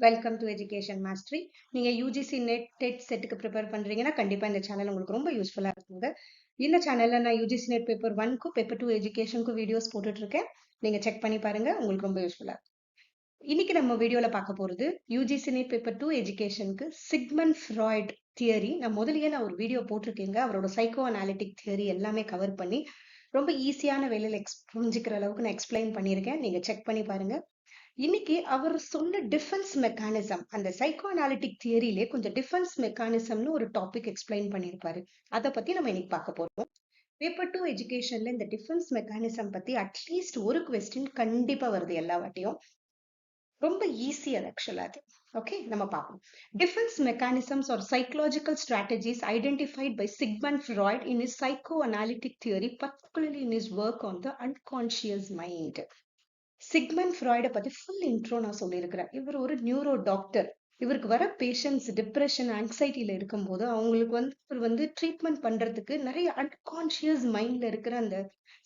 Welcome to education mastery. நீங்க UGC net dead செட்டுக்கு prepare பண்றீங்கன்னா கண்டிப்பா இந்த சேனல் உங்களுக்கு ரொம்ப யூஸ்ஃபுல்லா இருக்குங்க. இந்த சேனல்ல நான் யூஜிசி நெட் பேப்பர் 1க்கும் பேப்பர் 2 எஜுகேஷனுக்கும் வீடியோஸ் போட்டுட்டு இருக்கேன். நீங்க செக் பண்ணி பாருங்க, உங்களுக்கு ரொம்ப யூஸ்ஃபுல்லா இருக்கும். இன்னைக்கு நம்ம வீடியோல பார்க்க போறது யூஜிசி நெட் பேப்பர் 2 எஜுகேஷனுக்கு சிக்மண்ட் ஃப்ராய்ட் தியரி. நான் ஒரு வீடியோ போட்டிருக்கேங்க. அவரோட சைக்கோ அனாலிட்டிக் தியரி எல்லாமே கவர் பண்ணி ரொம்ப ஈஸியான வேலையில புரிஞ்சுக்கிற அளவுக்கு நான் எக்ஸ்பிளைன் பண்ணியிருக்கேன். நீங்க செக் பண்ணி பாருங்க. இன்னைக்கு அவர் சொன்ன டிஃபென்ஸ் மெக்கானிசம், அந்த சைக்கோ அனாலிட்டிக் தியரியிலே கொஞ்சம் டிஃபென்ஸ் மெக்கானிசம்னு ஒரு டாபிக் எக்ஸ்பிளைன் பண்ணியிருப்பாரு. அதை பத்தி நம்ம இன்னைக்கு பார்க்க போறோம். பேப்பர் 2 எஜுகேஷன்ல இந்த டிஃபென்ஸ் மெக்கானிசம் பத்தி அட்லீஸ்ட் ஒரு கொஸ்டின் கண்டிப்பா வருது எல்லா வாட்டியும். ரொம்ப ஈஸி அது ஆக்சுவலா அது. ஓகே, நம்ம பார்ப்போம். Defence mechanisms are psychological strategies identified by Sigmund Freud in his psycho analytic theory, particularly in his work on the unconscious mind. Sigmund ஃப்ராய்டை பத்தி ஃபுல் இன்ட்ரோ நான் சொல்லியிருக்கிறேன். இவர் ஒரு நியூரோ டாக்டர். இவருக்கு வர பேஷண்ட்ஸ் டிப்ரெஷன் ஆங்ஸைட்டில இருக்கும்போது அவங்களுக்கு இவர் ட்ரீட்மெண்ட் பண்றதுக்கு நிறைய அன்கான்ஷியஸ் மைண்ட்ல இருக்கிற அந்த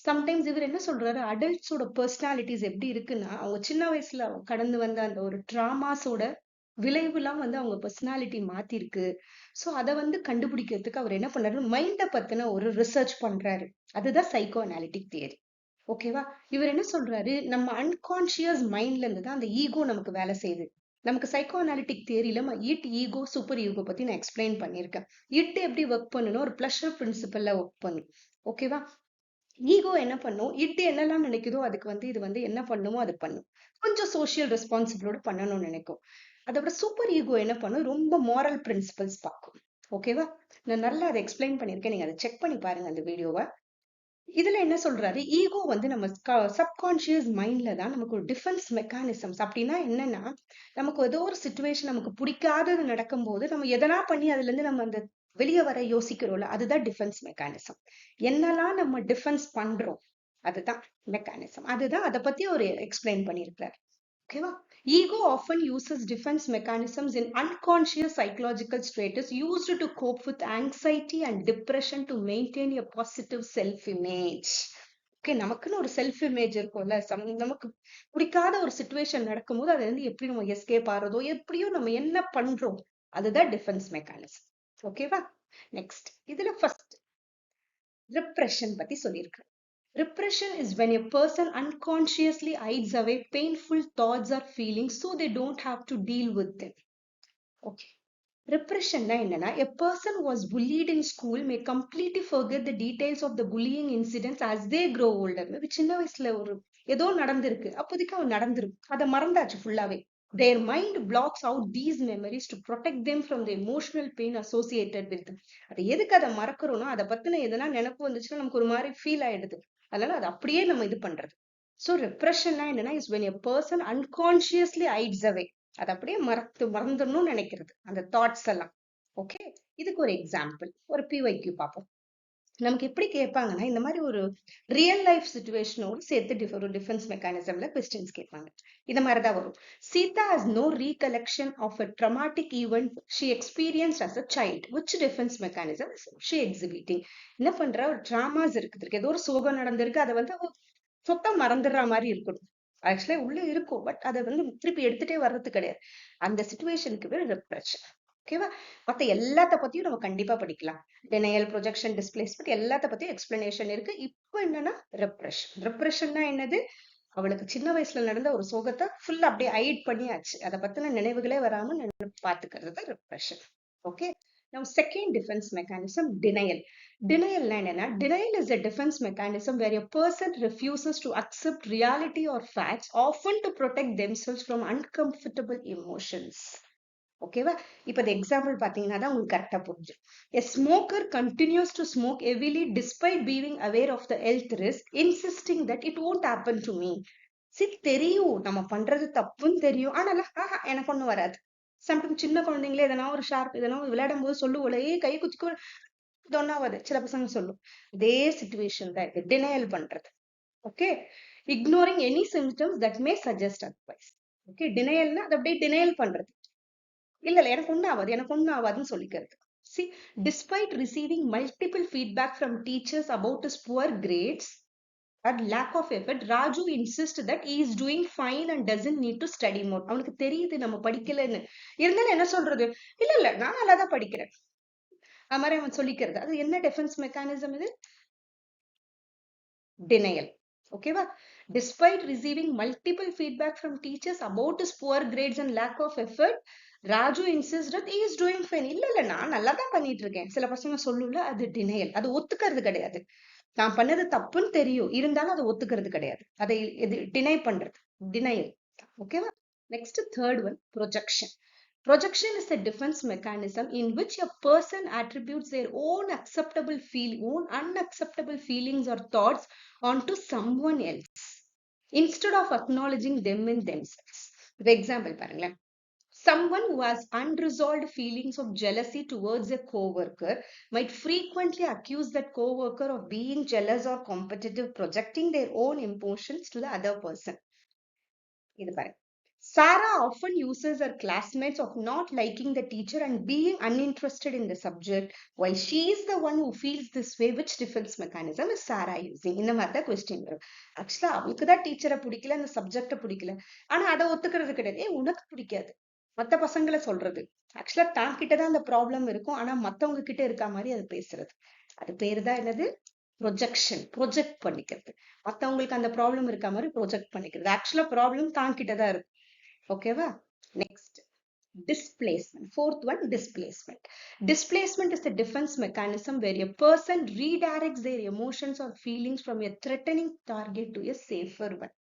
சம்டைம்ஸ் இவர் என்ன சொல்றாரு, அடல்ட்ஸோட பர்சனாலிட்டிஸ் எப்படி இருக்குன்னா அவங்க சின்ன வயசுல கடந்து வந்த அந்த ஒரு டிராமாஸோட விளைவுலாம் அவங்க பர்சனாலிட்டி மாத்திருக்கு. ஸோ அதை கண்டுபிடிக்கிறதுக்கு அவர் என்ன பண்றாரு, மைண்டை பத்தின ஒரு ரிசர்ச் பண்றாரு. அதுதான் சைக்கோ அனாலிட்டிக் தியரி. ஓகேவா? இவர் என்ன சொல்றாரு, நம்ம அன்கான்ஷியஸ் மைண்ட்ல இருந்து தான் அந்த ஈகோ நமக்கு வேலை செய்யுது. நமக்கு சைக்கோ அனாலிட்டிக் தியரியில இட் ஈகோ சூப்பர் ஈகோ பத்தி நான் எக்ஸ்பிளைன் பண்ணியிருக்கேன். இட் எப்படி ஒர்க் பண்ணணும், ஒரு பிளஷர் பிரின்சிபல்ல ஒர்க் பண்ணும். ஓகேவா? ஈகோ என்ன பண்ணும், இட் என்னெல்லாம் நினைக்குதோ அதுக்கு இது என்ன பண்ணுமோ அது பண்ணும். கொஞ்சம் சோசியல் ரெஸ்பான்சிபிளோட பண்ணணும்னு நினைக்கும். அதோட சூப்பர் ஈகோ என்ன பண்ணும், ரொம்ப மாரல் பிரின்சிபல்ஸ் பார்க்கும். ஓகேவா? நான் நல்லா அதை எக்ஸ்பிளைன் பண்ணியிருக்கேன். நீங்க அதை செக் பண்ணி பாருங்க அந்த வீடியோவை. இதுல என்ன சொல்றாரு, ஈகோ நம்ம சப்கான்சியஸ் மைண்ட்ல தான் நமக்கு ஒரு டிஃபென்ஸ் மெக்கானிசம்ஸ். அப்படின்னா என்னன்னா, நமக்கு ஏதோ ஒரு சுச்சுவேஷன் நமக்கு பிடிக்காதது நடக்கும்போது நம்ம எதனா பண்ணி அதுல இருந்து நம்ம அந்த வெளியே வர யோசிக்கிறோம்ல, அதுதான் டிஃபென்ஸ் மெக்கானிசம். என்னெல்லாம் நம்ம டிஃபென்ஸ் பண்றோம், அதுதான் மெக்கானிசம். அதுதான் அதை பத்தி ஒரு எக்ஸ்பிளைன் பண்ணியிருக்கிறார். ஓகேவா? Ego often uses defense mechanisms in unconscious psychological status used to cope with anxiety and depression to maintain a positive self-image. Okay, நமக்குன்னு ஒரு செல்ஃப் இமேஜ் இருக்கும்ல. நமக்கு பிடிக்காத ஒரு சுச்சுவேஷன் நடக்கும்போது அதை எப்படி நம்ம எஸ்கேப் ஆறதோ, எப்படியோ நம்ம என்ன பண்றோம், அதுதான் டிஃபென்ஸ் மெக்கானிசம். ஓகேவா? நெக்ஸ்ட், இதுல ஃபர்ஸ்ட் ரிப்ரெஷன் பத்தி சொல்லியிருக்கேன். Repression is when a person unconsciously hides away painful thoughts or feelings so they don't have to deal with them. Okay. Repression என்னன்னா, a person who was bullied in school may completely forget the details of the bullying incidents as they grow older. சின்ன வயசுல ஒரு ஏதோ நடந்திருக்கு, அப்போதைக்கு அவன் நடந்திருக்கு, அதை மறந்தாச்சு ஃபுல்லாவே. Their mind blocks out these memories to protect them from the emotional pain associated with them. அது எதுக்கு அதை மறக்கிறோம்னா, அதை பத்தின எதனா நினைப்பு வந்துச்சுன்னா நமக்கு ஒரு மாதிரி ஃபீல் ஆயிடுது. அதனால அது அப்படியே நம்ம இது பண்றது. ஸோ ரெப்ரெஷன்னா என்னன்னா, is when a person unconsciously hides away. அது அப்படியே மறந்துடணும்னு நினைக்கிறது அந்த தாட்ஸ் எல்லாம். ஓகே, இதுக்கு ஒரு எக்ஸாம்பிள், ஒரு பிஒய்க்யூ பார்ப்போம். நமக்கு எப்படி கேட்பாங்கன்னா, இந்த மாதிரி ஒரு ரியல் லைஃப் சுச்சுவேஷனோடு சேர்த்து ஒரு டிஃபென்ஸ் மெக்கானிசம்ல கொஸ்டின்ஸ் கேட்பாங்க. இந்த மாதிரி தான் வரும். Sita has no recollection of a traumatic event she experienced as a child. Which defense mechanism is she exhibiting? என்ன பண்ற, ஒரு டிராமாஸ் இருக்குது, ஏதோ ஒரு சோகம் நடந்திருக்கு, அதை சொத்தம் மறந்துடுற மாதிரி இருக்கணும். ஆக்சுவலா உள்ள இருக்கும், பட் அதை திருப்பி எடுத்துட்டே வர்றது கிடையாது. அந்த சிச்சுவேஷனுக்கு பேர் ரெப்ரெஷன். ஓகேவா? மத்த எல்லாத்த பத்தியும் நம்ம கண்டிப்பா படிக்கலாம். டினையல், ப்ரொஜெக்ஷன், டிஸ்பிளேஸ்மெண்ட் எல்லாத்த பத்தியும் எக்ஸ்பிளனேஷன் இருக்கு. இப்போ என்னன்னா ரெப்ரெஷன். ரெப்ரெஷன்னா என்னது, அவளுக்கு சின்ன வயசுல நடந்த ஒரு சோகத்தை ஃபுல்லா அப்படியே ஹைட் பண்ணியாச்சு, அதை பத்தின நினைவுகளே வராம பாத்துக்கிறது தான் repression. Okay. Now second defense mechanism, denial. Denial என்னன்னா, denial is a defense mechanism where a person refuses to accept reality or facts, often to protect themselves from uncomfortable emotions. ஓகேவா? இப்ப இந்த எக்ஸாம்பிள் பாத்தீங்கன்னா தான் உங்களுக்கு கரெக்டா புரிஞ்சும். A smoker continues to smoke heavily despite being aware of the health risk, insisting that it won't happen to me. தெரியும் நம்ம பண்றது தப்புன்னு தெரியும், ஆனாலும் எனக்கு ஒண்ணும் வராது. சம்டைம் சின்ன குழந்தைங்களே எதனா ஒரு ஷார்ப் எதனா விளையாடும் போது சொல்லுவோம், கை குச்சிக்கோ, இது ஒன்னாவது சில பசங்க சொல்லும். அதே சிச்சுவேஷன் தான் இது, டினையல் பண்றது. Okay, ignoring any symptoms that may suggest advice. Okay, டினையல்னா அது அப்படியே டினையல் பண்றது. இல்ல எனக்கு ஒண்ணும் ஆகாதுன்னு சொல்லிக்கிறது. See, despite receiving multiple feedback from teachers about his poor grades, at lack of effort, Raju insists that he is doing fine and doesn't need to study more. அவனுக்கு தெரியுது நம்ம படிக்கலன்னு. இருந்தாலும் என்ன சொல்றது? இல்ல இல்ல நான் நல்லா தான் படிக்கிறேன். அது மாதிரி அவன் சொல்லிக்கிறது. அது என்ன டிஃபென்ஸ் மெக்கானிசம் இது? Denial. Okay, va? Despite receiving multiple feedback from teachers about his poor grades and lack of effort, Raju insists that he is doing fine. இல்ல இல்ல நான் நல்லா தான் பண்ணிட்டு இருக்கேன். சில பசங்க சொல்லுல, அது டினையல். அது ஒத்துக்கிறது கிடையாது. நான் பண்ணது தப்புன்னு தெரியும், இருந்தாலும் அதை ஒத்துக்கிறது கிடையாது. அதை டினை பண்றது, டினையல். ஓகேவா? Next third one, projection. Projection is a defense mechanism in which a person attributes their own unacceptable feelings or thoughts onto someone else instead of acknowledging them in themselves. For example, பாருங்களேன். Someone who has unresolved feelings of jealousy towards a co-worker might frequently accuse that co-worker of being jealous or competitive, projecting their own emotions to the other person. இது பாருங்க. Sarah often uses her classmates of not liking the teacher and being uninterested in the subject, while she is the one who feels this way. Which defense mechanism is Sarah using? இந்த மாதிரி தான் question வரும். ஆக்சுவலா அவளுக்கு தான் டீச்சரை பிடிக்கல, அந்த சப்ஜெக்ட பிடிக்கல, ஆனா அதை ஒத்துக்கிறது கிடையாது. உனக்கு பிடிக்காது, மத்த பசங்களை சொல்றது. ஆக்சுவலா தான் கிட்டதான் அந்த ப்ராப்ளம் இருக்கும், ஆனா மத்தவங்க கிட்ட இருக்க மாதிரி அது பேசுறது. அது பேரு தான் என்னது? ப்ரொஜெக்ஷன். ப்ரொஜெக்ட் பண்ணிக்கிறது. மத்தவங்களுக்கு அந்த ப்ராப்ளம் இருக்க மாதிரி ப்ரொஜெக்ட் பண்ணிக்கிறது. ஆக்சுவலா ப்ராப்ளம் தான் கிட்டதான் இருக்கும். ஓகேவா? Next, displacement. Fourth one, displacement. Displacement is a defense mechanism where a person redirects their emotions or feelings from a threatening target to a safer one.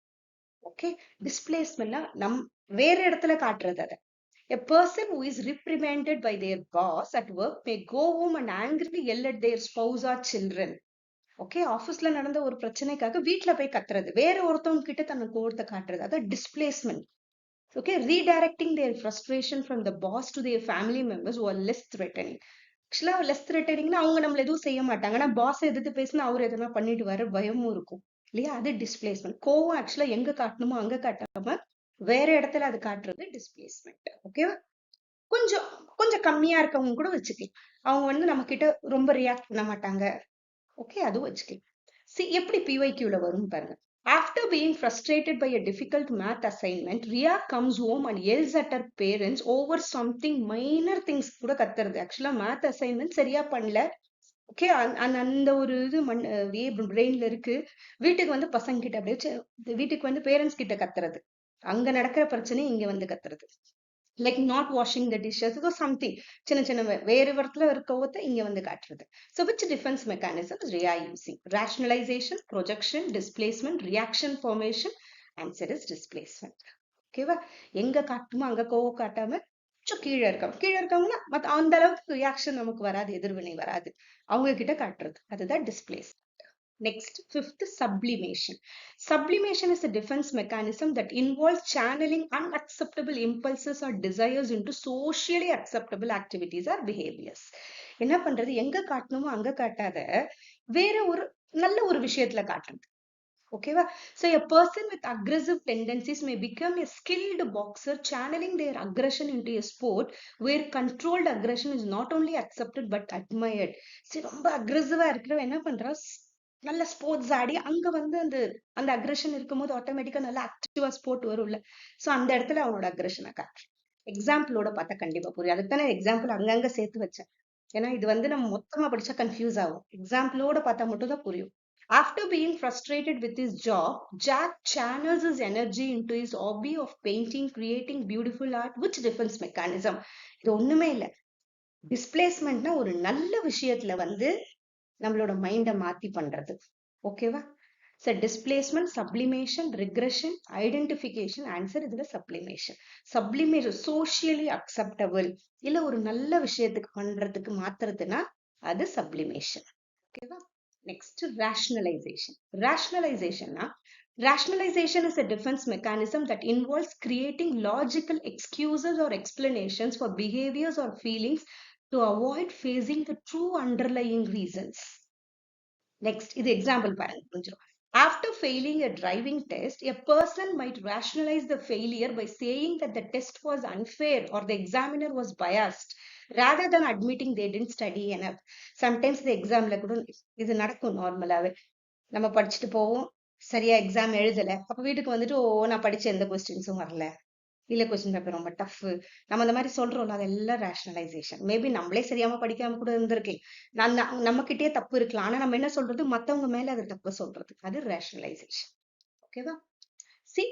Okay, displacement நம் வேற இடத்துல காட்டுறது. அதை a person who is reprimanded by their boss at work may go home and angrily yell at their spouse or children. Okay, ஆபீஸ்ல நடந்த ஒரு பிரச்சனைக்காக வீட்டுல போய் கத்துறது, வேற ஒருத்தவங்க கிட்ட தன்னை கோவத்தை காட்டுறது, அதான் displacement. Okay, redirecting their frustration from the boss to their family members who are less threatening. Actually, less threatening na avanga nammala edhum seiya maatanga, na boss eduthu pesna avaru edana பண்ணிட்டு வர பயமும் இருக்கும் இல்லையா? அது displacement. கோவம் ஆக்சுவலா எங்க காட்டணுமோ அங்க காட்டாம வேற இடத்துல அது காட்டுறது டிஸ்பிளேஸ்மெண்ட். ஓகேவா? கொஞ்சம் கொஞ்சம் கம்மியா இருக்கவங்க கூட வச்சுக்கலாம். அவங்க வந்து நம்ம கிட்ட ரொம்ப ரியாக்ட் பண்ண மாட்டாங்க. ஓகே, அதுவும் வச்சுக்கலாம். எப்படி பிஒய்க்யூல வரும் பாருங்க. After being frustrated by a difficult math assignment, Ria comes home and yells at her parents over something minor things கூட கத்துறது. ஆக்சுவலா மேத் அசைன்மெண்ட் சரியா பண்ணல. ஓகே, அந்த ஒரு இது பிரெயின்ல இருக்கு. வீட்டுக்கு வந்து பசங்க கிட்ட அப்படியே வீட்டுக்கு வந்து பேரண்ட்ஸ் கிட்ட கத்துறது. அங்க நடக்கிற பிரச்சனை இங்க வந்து கத்துறது. Like not washing the dishes, இதோ சம்திங் சின்ன சின்ன வேற இடத்துல இருக்கவத்தை இங்க வந்து காட்டுறது. So which defense mechanism is Ria using? Rationalization, projection, displacement, reaction formation. Answer is displacement. ஓகேவா? எங்க காட்டுமோ அங்க கோவம் காட்டாம கீழே இருக்கவங்கன்னா அந்த அளவுக்கு ரியாக்ஷன் நமக்கு வராது, எதிர்வினை வராது, அவங்க கிட்ட காட்டுறது. அதுதான் displays. Next, fifth, sublimation. Sublimation is a defense mechanism that involves channeling unacceptable impulses or desires into socially acceptable activities or behaviors. என்ன பண்றது? எங்க காட்டணுமோ அங்க காட்டாத வேற ஒரு நல்ல ஒரு விஷயத்துல காட்டுறது. ஓகேவா? So a person with aggressive tendencies may become a skilled boxer, channeling their aggression into a sport where controlled aggression is not only accepted but admired. சரி, ரொம்ப அக்ரெசிவா இருக்கிறவன் என்ன பண்றா? நல்ல ஸ்போர்ட்ஸ் ஆடி அங்க வந்து அந்த அக்ரெஷன் இருக்கும்போது ஆட்டோமேட்டிக்கா நல்லா ஆக்டிவா ஸ்போர்ட் வரும்ல. சோ அந்த இடத்துல அவனோட அக்ரெஷனை காட்டுறேன். எக்ஸாம்பிளோட பார்த்தா கண்டிப்பா புரியும். அதுக்கு தானே எக்ஸாம்பிள் அங்கங்க சேர்த்து வச்சேன். ஏன்னா இது வந்து நம்ம மொத்தமா படிச்சா கன்ஃபியூஸ் ஆகும். எக்ஸாம்பிளோட பார்த்தா மட்டும் தான் புரியும். After being frustrated with his job, Jack channels his energy into his hobby of painting, creating beautiful art. Which defense mechanism? இது ஒண்ணுமே இல்ல. டிஸ்பிளேஸ்மெண்ட்னா ஒரு நல்ல விஷயத்துல வந்து நம்மளோட மைண்ட மாத்தி பண்றது. ஓகேவா? So displacement, sublimation, regression, identification. Answer இதுல sublimation. Sublimation socially acceptable இல்ல ஒரு நல்ல விஷயத்துக்கு பண்றதுக்கு மாத்துறதுன்னா அது sublimation. ஓகேவா? Next, rationalization. Rationalization is a defense mechanism that involves creating logical excuses or explanations for behaviors or feelings to avoid facing the true underlying reasons. Next, இது example பாருங்க, புரிஞ்சிடும். After failing a driving test, a person might rationalize the failure by saying that the test was unfair or the examiner was biased, rather than admitting they didn't study enough. Sometimes the examல கூட இது நடக்கும் நார்மலாவே. நம்ம படிச்சுட்டு போவோம், சரியா exam எழுதல. அப்ப வீட்டுக்கு வந்துட்டு, ஓ நான் படிச்ச எந்த கொஸ்டின்ஸும் வரல. இல்ல கொஸ்டின் பேப்பர் ரொம்ப டஃப். நம்ம அந்த மாதிரி சொல்றோம்ல, அதெல்லாம் ரேஷனலைசேஷன். மேபி நம்மளே சரியாம படிக்காம கூட இருந்திருக்கலாம். நம்ம கிட்டயே தப்பு இருக்கலாம். ஆனா நம்ம என்ன சொல்றது, மத்தவங்க மேல அது தப்பு சொல்றது. அது ரேஷனலைசேஷன். ஓகேவா? See,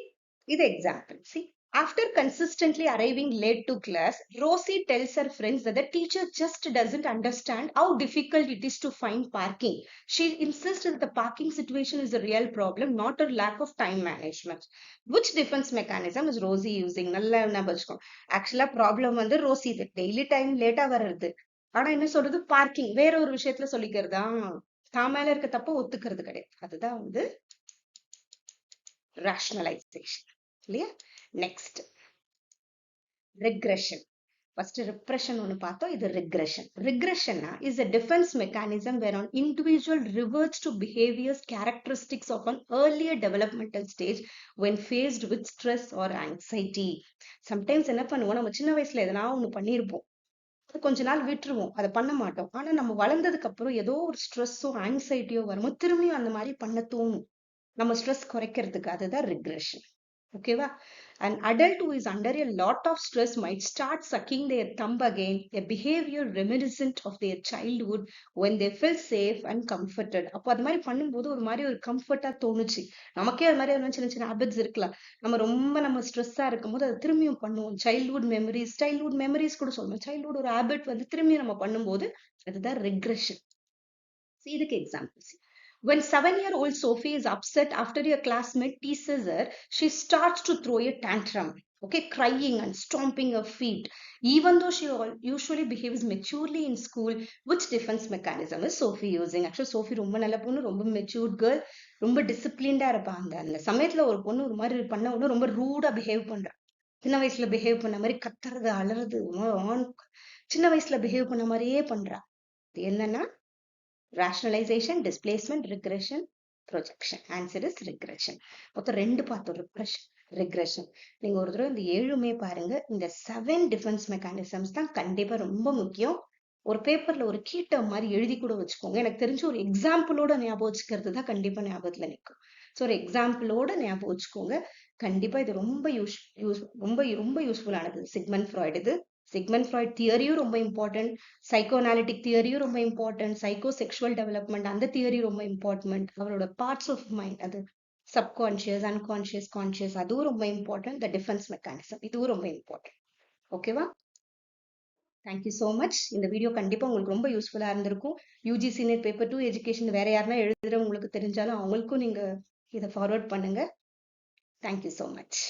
இது example. See, after consistently arriving late to class, Rosie tells her friends that the teacher just doesn't understand how difficult it is to find parking. She insists that the parking situation is a real problem, not a lack of time management. Which defense mechanism is Rosie using? நல்லா ஞாபகம் வச்சுக்கோ. ஆக்சுவலா problem வந்து Rousey இது daily time லேட்டா வர்றது. ஆனா என்ன சொல்றது, பார்க்கிங் வேற ஒரு விஷயத்துல சொல்லிக்கிறதா, தான் மேல இருக்க தப்ப ஒத்துக்கிறது கிடையாது. அதுதான் வந்து rationalization. Clear? Next, regression. First repression ஒன்னு பார்த்தோம், இது regression. Regression is a defense mechanism where an individual reverts to behaviors characteristics of an earlier developmental stage when faced with stress or anxiety. Sometimes என்ன பண்ணுவோம், நம்ம சின்ன வயசுல எதனா ஒண்ணு பண்ணியிருப்போம், கொஞ்ச நாள் விட்டுருவோம், அதை பண்ண மாட்டோம். ஆனா நம்ம வளர்ந்ததுக்கு அப்புறம் ஏதோ ஒரு ஸ்ட்ரெஸ்ஸோ ஆங்ஸைட்டியோ வரும்போது திரும்பியும் அந்த மாதிரி பண்ண தோணும். நம்ம ஸ்ட்ரெஸ் குறைக்கிறதுக்கு, அதுதான் ரிக்ரெஷன். ஓகேவா? An adult who is under a lot of stress might start sucking their thumb again, a behavior reminiscent of their childhood when they feel safe and comforted. அப்போ அது மாதிரி பண்ணும்போது ஒரு மாதிரி ஒரு கம்ஃபர்ட்டா தோணுச்சு. நமக்கே அது மாதிரி சின்ன சின்ன ஹேபிட்ஸ் இருக்கலாம். நம்ம ஸ்ட்ரெஸ்ஸா இருக்கும்போது அதை திரும்பியும் பண்ணுவோம். சைல்ட்ஹுட் மெமரிஸ் கூட சொல்லணும். சைல்ட்ஹுட் ஒரு ஹேபிட் வந்து திரும்பியும் நம்ம பண்ணும்போது அதுதான் ரிக்ரெஷன். இதுக்கு examples. When 7-year-old Sophie is upset after a classmate teases her, she starts to throw a tantrum, okay, crying and stomping her feet. Even though she usually behaves maturely in school, which defense mechanism is Sophie using? Actually, Sophie ரொம்ப நல்ல பொண்ணு, ரொம்ப matured girl, ரொம்ப டிசிப்ளின்டா இருப்பாங்க. அந்த சமயத்துல ஒரு பொண்ணு ஒரு மாதிரி பண்ண உடனே ரொம்ப ரூடா பிஹேவ் பண்றா. சின்ன வயசுல பிஹேவ் பண்ண மாதிரி கத்துறது, அலறது, சின்ன வயசுல பிஹேவ் பண்ண மாதிரியே பண்றா. இது என்னன்னா rationalization, displacement, regression, projection. Answer is regression. மொத்தம் ரெண்டு பார்த்தோம், regression. நீங்க ஒரு தடவை இந்த 7மே பாருங்க. இந்த 7 defense mechanisms தான் கண்டிப்பா ரொம்ப முக்கியம். ஒரு பேப்பர்ல ஒரு கீ டேர்ம் மாதிரி எழுதி கூட வச்சுக்கோங்க. எனக்கு தெரிஞ்ச ஒரு எக்ஸாம்பிளோட ஞாபகம் வச்சுக்கிறது தான் கண்டிப்பா ஞாபகத்துல நிற்கும். ஸோ ஒரு எக்ஸாம்பிளோட ஞாபகம் வச்சுக்கோங்க. கண்டிப்பா இது ரொம்ப யூஸ்ஃபுல்லானது. சிக்மண்ட் ஃப்ராய்டு இது. சிக்மண்ட் ஃப்ராய்ட் தியரியும் ரொம்ப இம்பார்ட்டன்ட், சைக்கோ அனாலிட்டிக் தியரியும் ரொம்ப இம்பார்ட்டன்ட், சைக்கோ செக்ஷுவல் டெவலப்மெண்ட் அந்த தியரி ரொம்ப இம்பார்ட்டன்ட், அவரோட பார்ட்ஸ் ஆஃப் மைண்ட், அது சப்கான்ஷியஸ், அன்கான்ஷியஸ், கான்ஷியஸ், அதுவும் ரொம்ப இம்பார்ட்டன்ட். த டிஃபென்ஸ் மெக்கானிசம் இதுவும் ரொம்ப இம்பார்ட்டன்ட். ஓகேவா? Thank you so much. இந்த வீடியோ கண்டிப்பா உங்களுக்கு ரொம்ப யூஸ்ஃபுல்லா இருந்திருக்கும். யூஜிசி நெட் பேப்பர் 2 எஜுகேஷன் வேற யாருன்னா எழுதுற உங்களுக்கு தெரிஞ்சாலும் அவங்களுக்கும் நீங்க இதை ஃபார்வர்ட் பண்ணுங்க. Thank you so much.